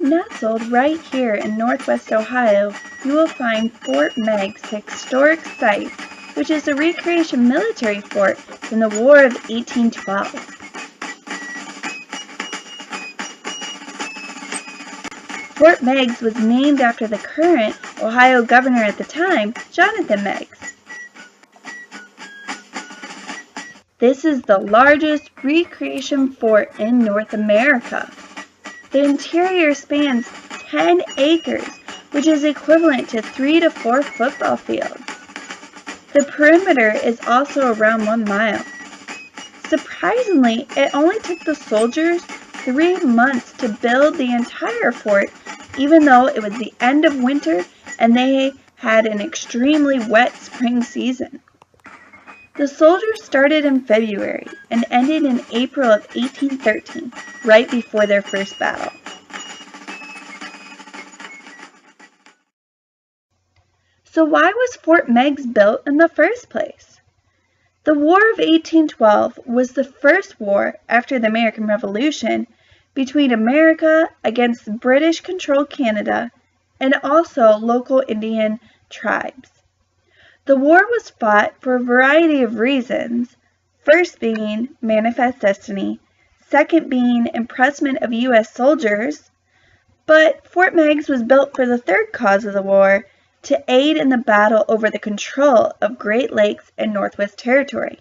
Nestled right here in northwest Ohio, you will find Fort Meigs, the historic site, which is a recreation military fort from the War of 1812. Fort Meigs was named after the current Ohio governor at the time, Jonathan Meigs. This is the largest recreation fort in North America. The interior spans 10 acres, which is equivalent to 3 to 4 football fields. The perimeter is also around 1 mile. Surprisingly, it only took the soldiers 3 months to build the entire fort, even though it was the end of winter and they had an extremely wet spring season. The soldiers started in February and ended in April of 1813, right before their first battle. So why was Fort Meigs built in the first place? The War of 1812 was the first war after the American Revolution between America against British-controlled Canada and also local Indian tribes. The war was fought for a variety of reasons, first being manifest destiny, second being impressment of U.S. soldiers, but Fort Meigs was built for the third cause of the war, to aid in the battle over the control of Great Lakes and Northwest Territory.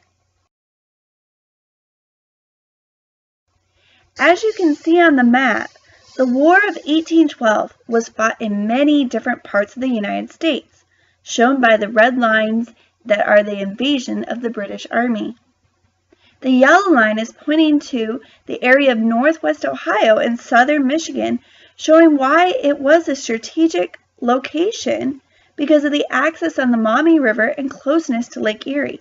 As you can see on the map, the War of 1812 was fought in many different parts of the United States, shown by the red lines that are the invasion of the British Army. The yellow line is pointing to the area of northwest Ohio and southern Michigan, showing why it was a strategic location because of the access on the Maumee River and closeness to Lake Erie.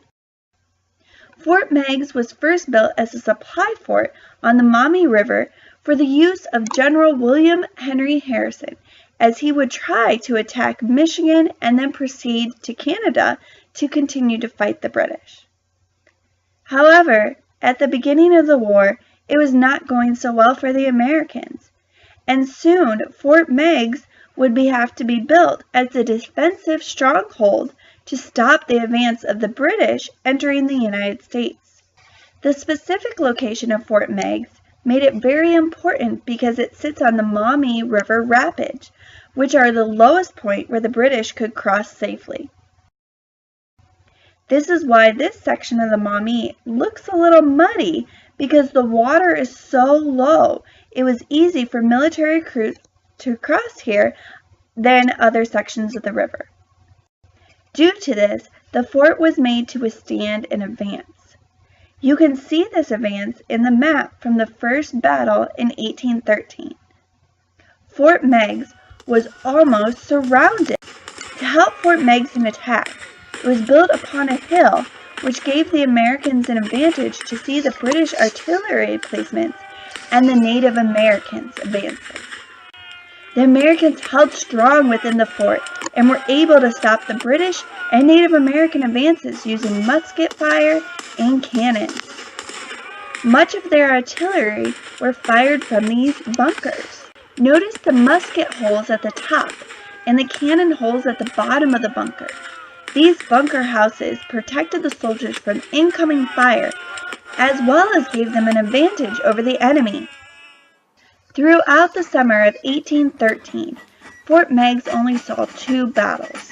Fort Meigs was first built as a supply fort on the Maumee River for the use of General William Henry Harrison, as he would try to attack Michigan and then proceed to Canada to continue to fight the British. However, at the beginning of the war, it was not going so well for the Americans, and soon Fort Meigs would have to be built as a defensive stronghold to stop the advance of the British entering the United States. The specific location of Fort Meigs made it very important because it sits on the Maumee River rapids, which are the lowest point where the British could cross safely. This is why this section of the Maumee looks a little muddy, because the water is so low. It was easy for military crews to cross here than other sections of the river. Due to this, the fort was made to withstand an advance. You can see this advance in the map from the first battle in 1813. Fort Meigs was almost surrounded. To help Fort Meigs in attack, it was built upon a hill, which gave the Americans an advantage to see the British artillery placements and the Native Americans advancing. The Americans held strong within the fort and were able to stop the British and Native American advances using musket fire and cannons. Much of their artillery were fired from these bunkers. Notice the musket holes at the top and the cannon holes at the bottom of the bunker. These bunker houses protected the soldiers from incoming fire, as well as gave them an advantage over the enemy. Throughout the summer of 1813, Fort Meigs only saw 2 battles.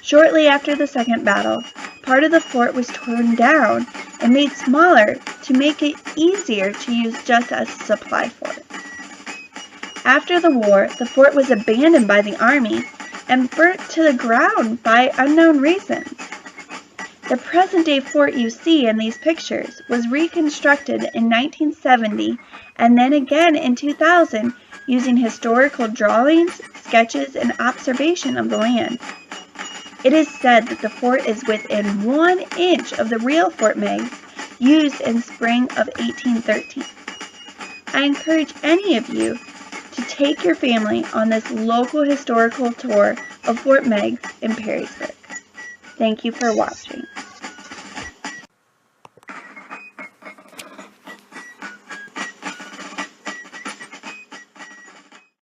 Shortly after the second battle, part of the fort was torn down and made smaller to make it easier to use just as a supply fort. After the war, the fort was abandoned by the Army and burnt to the ground by unknown reasons. The present-day fort you see in these pictures was reconstructed in 1970 and then again in 2000 using historical drawings, sketches, and observation of the land. It is said that the fort is within 1 inch of the real Fort Meigs used in spring of 1813. I encourage any of you to take your family on this local historical tour of Fort Meigs in Perrysburg. Thank you for watching.